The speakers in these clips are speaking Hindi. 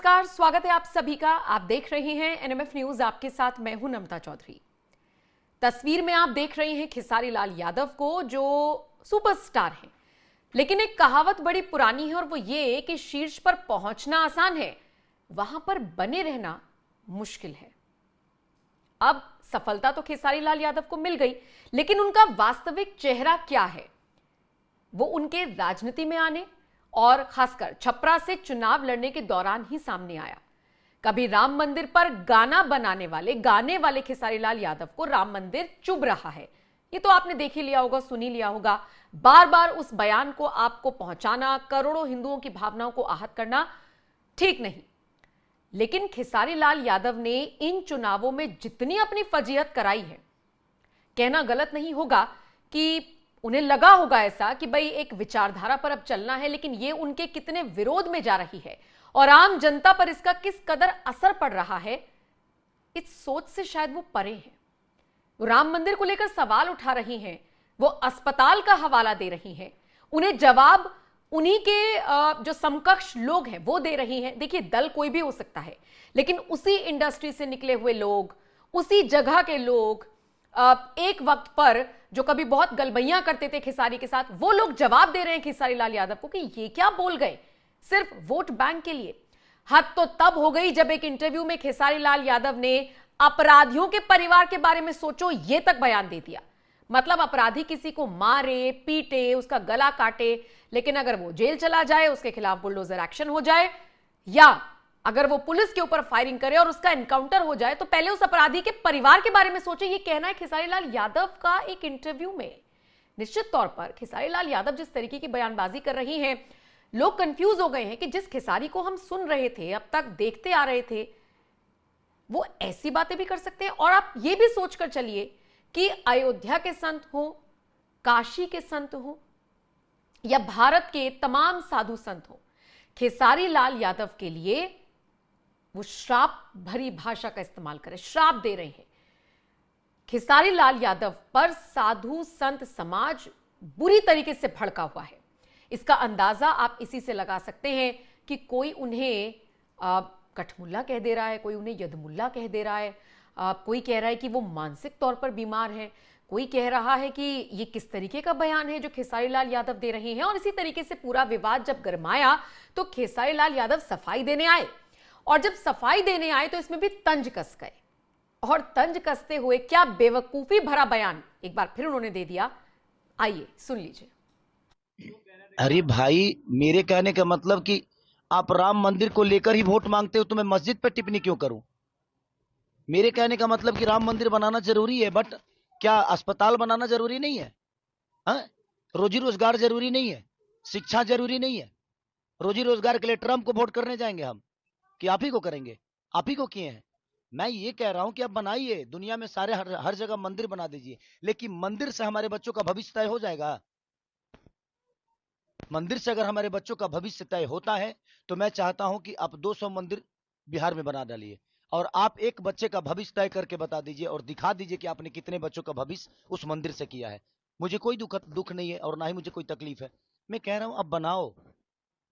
नमस्कार, स्वागत है आप सभी का। आप देख रहे हैं एनएमएफ न्यूज, आपके साथ मैं हूं नम्रता चौधरी। तस्वीर में आप देख रहे हैं खेसारी लाल यादव को, जो सुपरस्टार हैं। लेकिन एक कहावत बड़ी पुरानी है और वो ये कि शीर्ष पर पहुंचना आसान है, वहां पर बने रहना मुश्किल है। अब सफलता तो खेसारी लाल यादव को मिल गई, लेकिन उनका वास्तविक चेहरा क्या है, वो उनके राजनीति में आने और खासकर छपरा से चुनाव लड़ने के दौरान ही सामने आया। कभी राम मंदिर पर गाने वाले खेसारी लाल यादव को राम मंदिर चुभ रहा है, ये तो आपने देख ही लिया होगा, सुन ही लिया होगा। बार बार उस बयान को आपको पहुंचाना, करोड़ों हिंदुओं की भावनाओं को आहत करना ठीक नहीं। लेकिन खेसारी लाल यादव ने इन चुनावों में जितनी अपनी फजीहत कराई है, कहना गलत नहीं होगा कि उन्हें लगा होगा ऐसा कि भाई एक विचारधारा पर अब चलना है, लेकिन ये उनके कितने विरोध में जा रही है और आम जनता पर इसका किस कदर असर पड़ रहा है, इस सोच से शायद वो परे हैं। वो राम मंदिर को लेकर सवाल उठा रही हैं, वो अस्पताल का हवाला दे रही हैं, उन्हें जवाब उन्हीं के जो समकक्ष लोग हैं वो दे रही हैं। देखिए, दल कोई भी हो सकता है, लेकिन उसी इंडस्ट्री से निकले हुए लोग, उसी जगह के लोग, एक वक्त पर जो कभी बहुत गलबैयां करते थे खेसारी के साथ, वो लोग जवाब दे रहे हैं खेसारी लाल यादव को कि ये क्या बोल गए सिर्फ वोट बैंक के लिए। हद तो तब हो गई जब एक इंटरव्यू में खेसारी लाल यादव ने अपराधियों के परिवार के बारे में सोचो ये तक बयान दे दिया। मतलब अपराधी किसी को मारे, पीटे, उसका गला काटे, लेकिन अगर वो जेल चला जाए, उसके खिलाफ बुलडोजर एक्शन हो जाए, या अगर वो पुलिस के ऊपर फायरिंग करे और उसका एनकाउंटर हो जाए, तो पहले उस अपराधी के परिवार के बारे में सोचे। ये कहना है खेसारी लाल यादव का एक इंटरव्यू में। निश्चित तौर पर खेसारी लाल यादव जिस तरीके की बयानबाजी कर रही हैं, लोग कंफ्यूज हो गए हैं कि जिस खेसारी को हम सुन रहे थे, अब तक देखते आ रहे थे, वो ऐसी बातें भी कर सकते हैं। और आप ये भी सोचकर चलिए कि अयोध्या के संत हो, काशी के संत हो, या भारत के तमाम साधु संत हो, खेसारी लाल यादव के लिए वो श्राप भरी भाषा का इस्तेमाल करें, श्राप दे रहे हैं। खेसारी लाल यादव पर साधु संत समाज बुरी तरीके से भड़का हुआ है। इसका अंदाजा आप इसी से लगा सकते हैं कि कोई उन्हें कठमुल्ला कह दे रहा है, कोई उन्हें यदमुल्ला कह दे रहा है, कोई कह रहा है कि वो मानसिक तौर पर बीमार है, कोई कह रहा है कि ये किस तरीके का बयान है जो खेसारी लाल यादव दे रहे हैं। और इसी तरीके से पूरा विवाद जब गरमाया तो खेसारी लाल यादव सफाई देने आए, और जब सफाई देने आए तो इसमें भी तंज कस गए। और तंज कसते हुए क्या बेवकूफी भरा बयान एक बार फिर उन्होंने दे दिया, आइए सुन लीजिए। अरे भाई, मेरे कहने का मतलब कि आप राम मंदिर को लेकर ही वोट मांगते हो तो मैं मस्जिद पर टिप्पणी क्यों करूं? मेरे कहने का मतलब कि राम मंदिर बनाना जरूरी है, बट क्या अस्पताल बनाना जरूरी नहीं है? हाँ? रोजी रोजगार जरूरी नहीं है? शिक्षा जरूरी नहीं है? रोजी रोजगार के लिए ट्रम्प को वोट करने जाएंगे हम कि आप ही को करेंगे? आप ही को किए हैं। मैं ये कह रहा हूं कि आप बनाइए, दुनिया में सारे हर जगह मंदिर बना दीजिए, लेकिन मंदिर से हमारे बच्चों का भविष्य तय हो जाएगा? मंदिर से अगर हमारे बच्चों का भविष्य तय होता है तो मैं चाहता हूं कि आप 200 मंदिर बिहार में बना डालिए, और आप एक बच्चे का भविष्य तय करके बता दीजिए और दिखा दीजिए कि आपने कितने बच्चों का भविष्य उस मंदिर से किया है। मुझे कोई दुख नहीं है और ना ही मुझे कोई तकलीफ है। मैं कह रहा हूं अब बनाओ।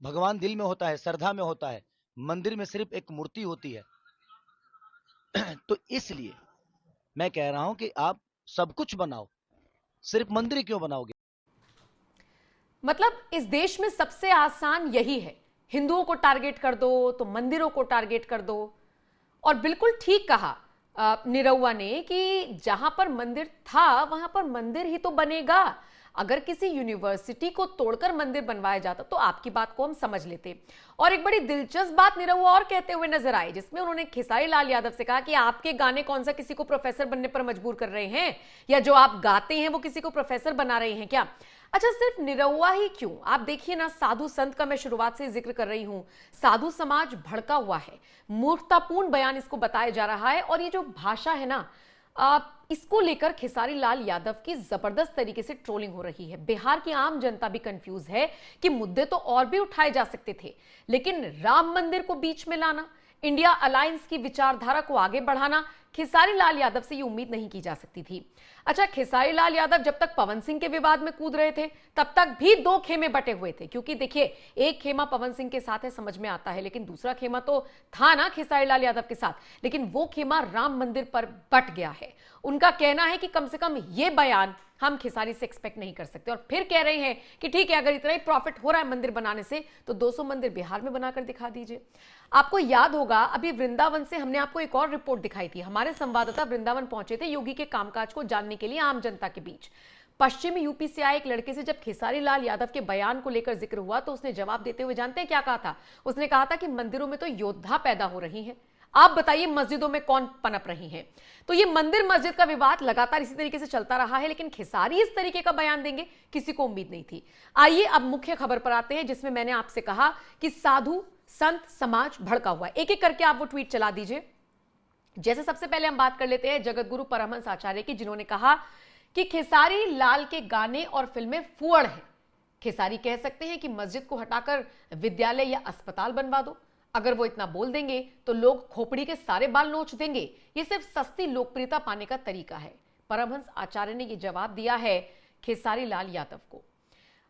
भगवान दिल में होता है, श्रद्धा में होता है, मंदिर में सिर्फ एक मूर्ति होती है। तो इसलिए मैं कह रहा हूं कि आप सब कुछ बनाओ, सिर्फ मंदिर क्यों बनाओगे? मतलब इस देश में सबसे आसान यही है, हिंदुओं को टारगेट कर दो तो मंदिरों को टारगेट कर दो। और बिल्कुल ठीक कहा निरहुआ ने कि जहां पर मंदिर था वहां पर मंदिर ही तो बनेगा। अगर किसी यूनिवर्सिटी को तोड़कर मंदिर बनवाया जाता तो आपकी बात को हम समझ लेते। और एक बड़ी दिलचस्प बात निरहुआ और कहते हुए नजर आई, जिसमें उन्होंने खेसारी लाल यादव से कहा कि आपके गाने कौन सा किसी को प्रोफेसर बनने पर मजबूर कर रहे हैं, या जो आप गाते हैं वो किसी को प्रोफेसर बना रहे हैं क्या? अच्छा, सिर्फ निरहुआ ही क्यों, आप देखिए ना, साधु संत का मैं शुरुआत से जिक्र कर रही हूं। साधु समाज भड़का हुआ है, मूर्खतापूर्ण बयान इसको बताया जा रहा है। और ये जो भाषा है ना, इसको लेकर खेसारी लाल यादव की जबरदस्त तरीके से ट्रोलिंग हो रही है। बिहार की आम जनता भी कंफ्यूज है कि मुद्दे तो और भी उठाए जा सकते थे, लेकिन राम मंदिर को बीच में लाना, इंडिया अलायंस की विचारधारा को आगे बढ़ाना, खेसारी लाल यादव से ये उम्मीद नहीं की जा सकती थी। अच्छा, खेसारी लाल यादव जब तक पवन सिंह के विवाद में कूद रहे थे तब तक भी दो खेमे बटे हुए थे, क्योंकि देखिए एक खेमा पवन सिंह के साथ है, समझ में आता है, लेकिन दूसरा खेमा तो था ना खेसारी लाल यादव के साथ, लेकिन वो खेमा राम मंदिर पर बट गया है। उनका कहना है कि कम से कम ये बयान हम खेसारी से एक्सपेक्ट नहीं कर सकते, और फिर कह रहे हैं कि ठीक है, अगर इतना ही प्रॉफिट हो रहा है मंदिर बनाने से तो 200 मंदिर बिहार में बनाकर दिखा दीजिए। आपको याद होगा अभी वृंदावन से हमने आपको एक और रिपोर्ट दिखाई थी। हमारे संवाददाता वृंदावन पहुंचे थे योगी के कामकाज को जानने के लिए आम जनता के बीच। पश्चिमी यूपी से आए एक लड़के से जब खेसारी लाल यादव के बयान को लेकर जिक्र हुआ तो उसने जवाब देते हुए जानते हैं क्या कहा था? उसने कहा था कि मंदिरों में तो योद्धा पैदा हो रही हैं, आप बताइए मस्जिदों में कौन पनप रही हैं। तो ये मंदिर मस्जिद का विवाद लगातार इसी तरीके से चलता रहा है, लेकिन खेसारी इस तरीके का बयान देंगे किसी को उम्मीद नहीं थी। आइए अब मुख्य खबर पर आते हैं, जिसमें मैंने आपसे कहा कि साधु संत समाज भड़का हुआ है। एक एक करके आप वो ट्वीट चला दीजिए। जैसे सबसे पहले हम बात कर लेते हैं जगत गुरु परमहंस आचार्य की, जिन्होंने कहा कि खेसारी लाल के गाने और फिल्में फुअड़ हैं। खेसारी कह सकते हैं कि मस्जिद को हटाकर विद्यालय या अस्पताल बनवा दो। अगर वो इतना बोल देंगे तो लोग खोपड़ी के सारे बाल नोच देंगे। ये सिर्फ सस्ती लोकप्रियता पाने का तरीका है। परमहंस आचार्य ने ये जवाब दिया है खेसारी लाल यादव को।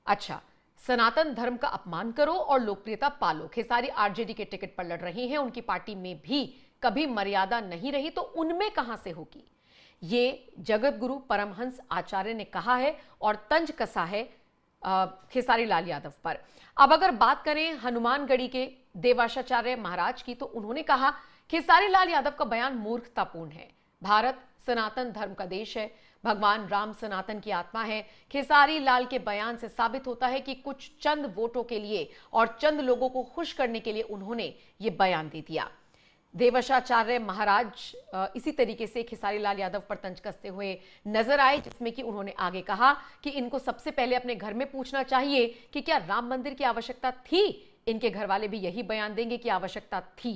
अच्छा, सनातन धर्म का अपमान करो और लोकप्रियता पालो। खेसारी आरजेडी के टिकट पर लड़ रही हैं, उनकी पार्टी में भी कभी मर्यादा नहीं रही, तो उनमें कहां से होगी? ये जगत गुरु परमहंस आचार्य ने कहा है और तंज कसा है खेसारी लाल यादव पर। अब अगर बात करें हनुमानगढ़ी के देवाशाचार्य महाराज की, तो उन्होंने कहा खेसारी लाल यादव का बयान मूर्खतापूर्ण है। भारत सनातन धर्म का देश है, भगवान राम सनातन की आत्मा है। खेसारी लाल के बयान से साबित होता है कि कुछ चंद वोटों के लिए और चंद लोगों को खुश करने के लिए उन्होंने ये बयान दे दिया। देवाशाचार्य महाराज इसी तरीके से खेसारी लाल यादव पर तंज कसते हुए नजर आए, जिसमें कि उन्होंने आगे कहा कि इनको सबसे पहले अपने घर में पूछना चाहिए कि क्या राम मंदिर की आवश्यकता थी। इनके घर वाले भी यही बयान देंगे कि आवश्यकता थी।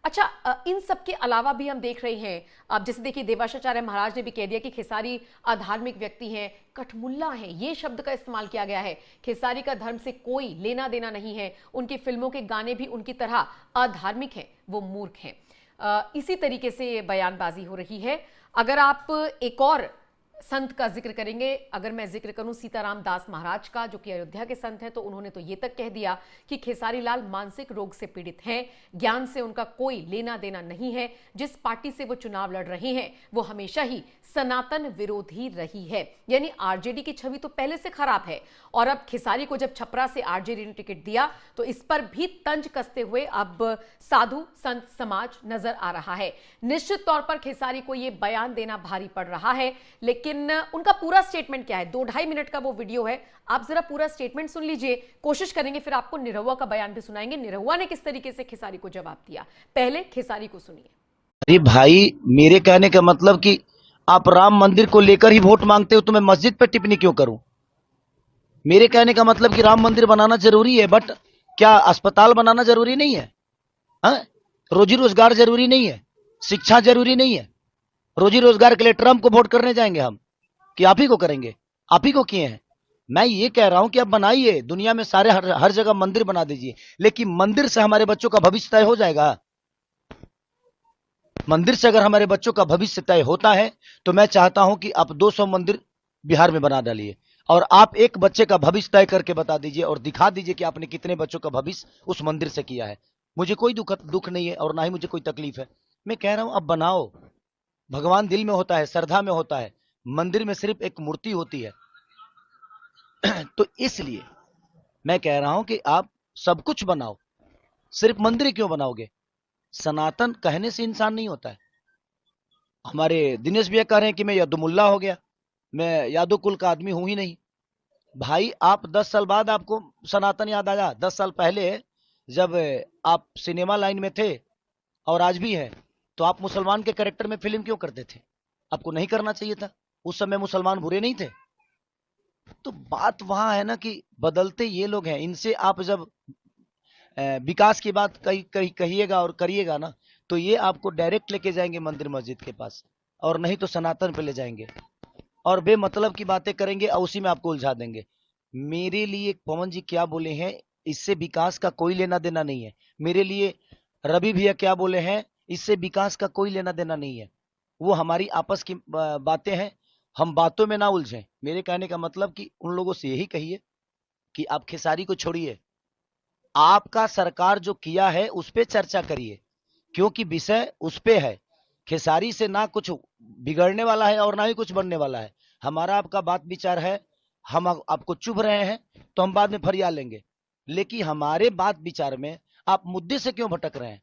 अच्छा, इन सब के अलावा भी हम देख रहे हैं, अब जैसे देखिए देवाशाचार्य महाराज ने भी कह दिया कि खेसारी अधार्मिक व्यक्ति हैं, कठमुल्ला हैं, ये शब्द का इस्तेमाल किया गया है। खेसारी का धर्म से कोई लेना देना नहीं है, उनकी फिल्मों के गाने भी उनकी तरह अधार्मिक हैं, वो मूर्ख हैं। इसी तरीके से ये बयानबाजी हो रही है। अगर आप एक और संत का जिक्र करेंगे, अगर मैं जिक्र करूं सीताराम दास महाराज का, जो कि अयोध्या के संत हैं, तो उन्होंने तो ये तक कह दिया कि खेसारी लाल मानसिक रोग से पीड़ित हैं, ज्ञान से उनका कोई लेना देना नहीं है। जिस पार्टी से वो चुनाव लड़ रहे हैं वो हमेशा ही सनातन विरोधी रही है, यानी आरजेडी की छवि तो पहले से खराब है। और अब खेसारी को जब छपरा से आरजेडी ने टिकट दिया तो इस पर भी तंज कसते हुए अब साधु संत समाज नजर आ रहा है। निश्चित तौर पर खेसारी को यह बयान देना भारी पड़ रहा है, लेकिन उनका पूरा स्टेटमेंट क्या है, 2-2.5 मिनट का वो वीडियो है, आप जरा पूरा स्टेटमेंट सुन लीजिए। कोशिश करेंगे फिर आपको निरहुआ का बयान भी सुनाएंगे, निरहुआ ने किस तरीके से खेसारी को जवाब दिया। पहले खेसारी को सुनिए। अरे भाई, मेरे कहने का मतलब कि आप राम मंदिर को लेकर ही वोट मांगते हो तो मैं मस्जिद पर टिप्पणी क्यों करूं? मेरे कहने का मतलब कि राम मंदिर बनाना जरूरी है, बट क्या अस्पताल बनाना जरूरी नहीं है? हाँ? रोजी रोजगार जरूरी नहीं है? शिक्षा जरूरी नहीं है? रोजी रोजगार के लिए ट्रम्प को वोट करने जाएंगे हम कि आप ही को करेंगे? आप ही को किए हैं। मैं ये कह रहा हूं कि आप बनाइए, दुनिया में सारे हर जगह मंदिर बना दीजिए, लेकिन मंदिर से हमारे बच्चों का भविष्य तय हो जाएगा? मंदिर से अगर हमारे बच्चों का भविष्य तय होता है तो मैं चाहता हूं कि आप 200 मंदिर बिहार में बना डालिए और आप एक बच्चे का भविष्य तय करके बता दीजिए और दिखा दीजिए कि आपने कितने बच्चों का भविष्य उस मंदिर से किया है। मुझे कोई दुख नहीं है और ना ही मुझे कोई तकलीफ है। मैं कह रहा हूं अब बनाओ। भगवान दिल में होता है, श्रद्धा में होता है, मंदिर में सिर्फ एक मूर्ति होती है। तो इसलिए मैं कह रहा हूं कि आप सब कुछ बनाओ, सिर्फ मंदिर क्यों बनाओगे? सनातन कहने से इंसान नहीं होता है। हमारे दिनेश भैया कह रहे हैं कि मैं यदुमुल्ला हो गया, मैं यादव कुल का आदमी हूं ही नहीं। भाई, आप 10 साल बाद आपको सनातन याद आया? 10 साल पहले जब आप सिनेमा लाइन में थे और आज भी है, तो आप मुसलमान के कैरेक्टर में फिल्म क्यों करते थे? आपको नहीं करना चाहिए था। उस समय मुसलमान बुरे नहीं थे। तो बात वहां है ना कि बदलते ये लोग हैं। इनसे आप जब विकास की बात कहिएगा और करिएगा ना, तो ये आपको डायरेक्ट लेके जाएंगे मंदिर मस्जिद के पास, और नहीं तो सनातन पे ले जाएंगे और बेमतलब की बातें करेंगे और उसी में आपको उलझा देंगे। मेरे लिए पवन जी क्या बोले हैं, इससे विकास का कोई लेना देना नहीं है। मेरे लिए रवि भैया क्या बोले हैं, इससे विकास का कोई लेना देना नहीं है। वो हमारी आपस की बातें हैं, हम बातों में ना उलझें। मेरे कहने का मतलब कि उन लोगों से यही कहिए कि आप खेसारी को छोड़िए, आपका सरकार जो किया है उस पे चर्चा करिए, क्योंकि विषय उस पे है। खेसारी से ना कुछ बिगड़ने वाला है और ना ही कुछ बनने वाला है। हमारा आपका बात विचार है, हम आपको चुभ रहे हैं तो हम बाद में फरियाद लेंगे, लेकिन हमारे बात विचार में आप मुद्दे से क्यों भटक रहे हैं?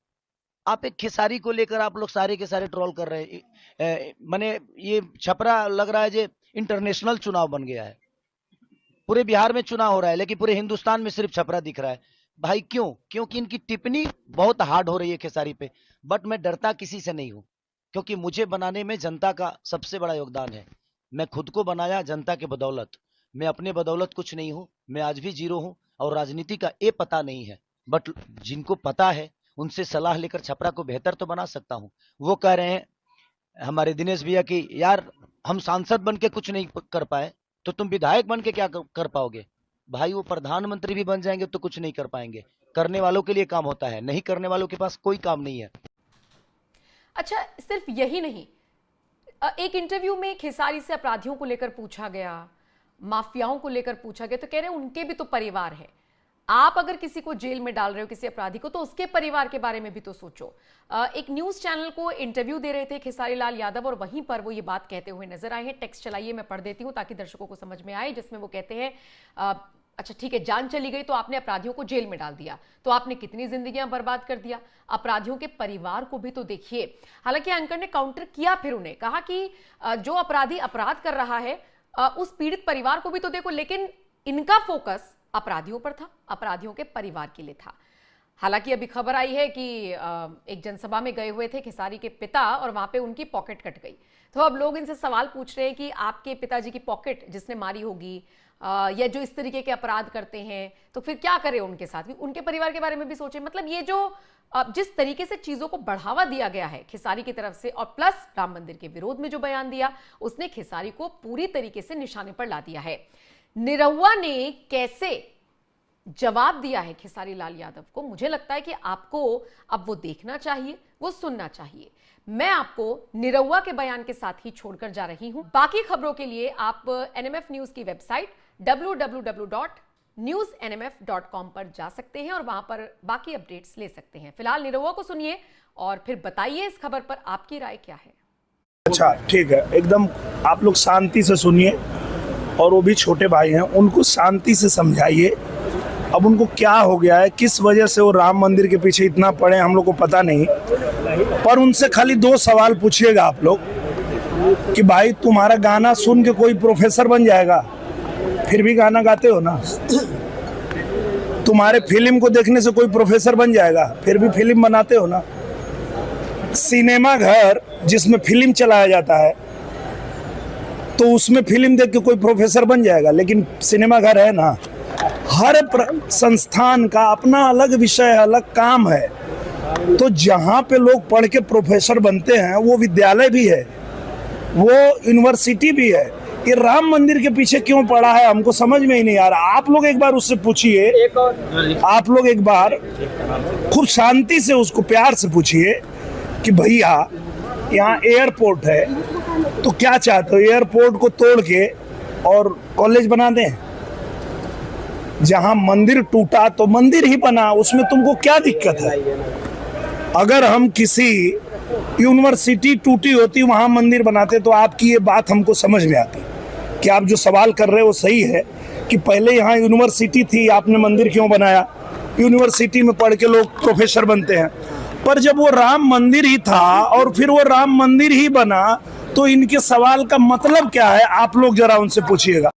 आप एक खेसारी को लेकर आप लोग सारे के सारे ट्रोल कर रहे हैं। माने ये छपरा लग रहा है जे इंटरनेशनल चुनाव बन गया है। पूरे बिहार में चुनाव हो रहा है लेकिन पूरे हिंदुस्तान में सिर्फ छपरा दिख रहा है। भाई क्यों? क्योंकि इनकी टिप्पणी बहुत हार्ड हो रही है खेसारी पे। बट मैं डरता किसी से नहीं हूं, क्योंकि मुझे बनाने में जनता का सबसे बड़ा योगदान है। मैं खुद को बनाया जनता के बदौलत, मैं अपने बदौलत कुछ नहीं हूं। मैं आज भी जीरो हूं और राजनीति का ये पता नहीं है, बट जिनको पता है उनसे सलाह लेकर छपरा को बेहतर तो बना सकता हूं। वो कह रहे हैं हमारे दिनेश भैया कि यार हम सांसद बन के कुछ नहीं कर पाए तो तुम विधायक बन के क्या कर पाओगे? भाई वो प्रधानमंत्री भी बन जाएंगे तो कुछ नहीं कर पाएंगे। करने वालों के लिए काम होता है, नहीं करने वालों के पास कोई काम नहीं है। अच्छा, सिर्फ यही नहीं, एक इंटरव्यू में खेसारी से अपराधियों को लेकर पूछा गया, माफियाओं को लेकर पूछा गया, तो कह रहे हैं उनके भी तो परिवार है। आप अगर किसी को जेल में डाल रहे हो, किसी अपराधी को, तो उसके परिवार के बारे में भी तो सोचो। एक न्यूज चैनल को इंटरव्यू दे रहे थे खेसारी लाल यादव और वहीं पर वो ये बात कहते हुए नजर आए हैं। टेक्स्ट चलाइए, मैं पढ़ देती हूं ताकि दर्शकों को समझ में आए, जिसमें वो कहते हैं अच्छा ठीक है, जान चली गई तो आपने अपराधियों को जेल में डाल दिया, तो आपने कितनी जिंदगियां बर्बाद कर दिया। अपराधियों के परिवार को भी तो देखिए। हालांकि एंकर ने काउंटर किया, फिर उन्हें कहा कि जो अपराधी अपराध कर रहा है उस पीड़ित परिवार को भी तो देखो, लेकिन इनका फोकस अपराधियों पर था, अपराधियों के परिवार के लिए था। हालांकि अभी खबर आई है कि एक जनसभा में गए हुए थे खेसारी के पिता और वहां पे उनकी पॉकेट कट गई। तो अब लोग इनसे सवाल पूछ रहे हैं कि आपके पिताजी की पॉकेट जिसने मारी होगी या जो इस तरीके के अपराध करते हैं, तो फिर क्या करें उनके साथ भी, उनके परिवार के बारे में भी सोचें। मतलब ये जो जिस तरीके से चीजों को बढ़ावा दिया गया है खेसारी की तरफ से, और प्लस राम मंदिर के विरोध में जो बयान दिया, उसने खेसारी को पूरी तरीके से निशाने पर ला दिया है। निरहुआ ने कैसे जवाब दिया है खेसारी लाल यादव को, मुझे लगता है कि आपको अब वो देखना चाहिए, वो सुनना चाहिए। मैं आपको निरहुआ के बयान के साथ ही छोड़कर जा रही हूं। बाकी खबरों के लिए आप एनएमएफ न्यूज की वेबसाइट www.newsnmf.com पर जा सकते हैं और वहां पर बाकी अपडेट्स ले सकते हैं। फिलहाल निरहुआ को सुनिए और फिर बताइए इस खबर पर आपकी राय क्या है। अच्छा ठीक है, एकदम आप लोग शांति से सुनिए, और वो भी छोटे भाई हैं, उनको शांति से समझाइए। अब उनको क्या हो गया है, किस वजह से वो राम मंदिर के पीछे इतना पड़े, हम लोग को पता नहीं। पर उनसे खाली 2 सवाल पूछिएगा आप लोग कि भाई तुम्हारा गाना सुन के कोई प्रोफेसर बन जाएगा? फिर भी गाना गाते हो ना। तुम्हारे फिल्म को देखने से कोई प्रोफेसर बन जाएगा? फिर भी फिल्म बनाते हो ना। सिनेमा घर जिसमें फिल्म चलाया जाता है तो उसमें फिल्म देख के कोई प्रोफेसर बन जाएगा, लेकिन सिनेमा घर है ना। हर संस्थान का अपना अलग विषय, अलग काम है। तो जहाँ पे लोग पढ़ के प्रोफेसर बनते हैं वो विद्यालय भी है, वो यूनिवर्सिटी भी है। ये राम मंदिर के पीछे क्यों पड़ा है हमको समझ में ही नहीं आ रहा। आप लोग एक बार उससे पूछिए, आप लोग एक बार खूब शांति से उसको प्यार से पूछिए कि भैया यहाँ एयरपोर्ट है तो क्या चाहते हो, एयरपोर्ट को तोड़ के और कॉलेज बना दें? जहाँ मंदिर टूटा तो मंदिर ही बना, उसमें तुमको क्या दिक्कत है? अगर हम किसी यूनिवर्सिटी टूटी होती वहाँ मंदिर बनाते तो आपकी ये बात हमको समझ में आती कि आप जो सवाल कर रहे हो वो सही है कि पहले यहाँ यूनिवर्सिटी थी, आपने मंदिर क्यों बनाया? यूनिवर्सिटी में पढ़ के लोग प्रोफेसर बनते हैं। पर जब वो राम मंदिर ही था और फिर वो राम मंदिर ही बना तो इनके सवाल का मतलब क्या है, आप लोग जरा उनसे पूछिएगा।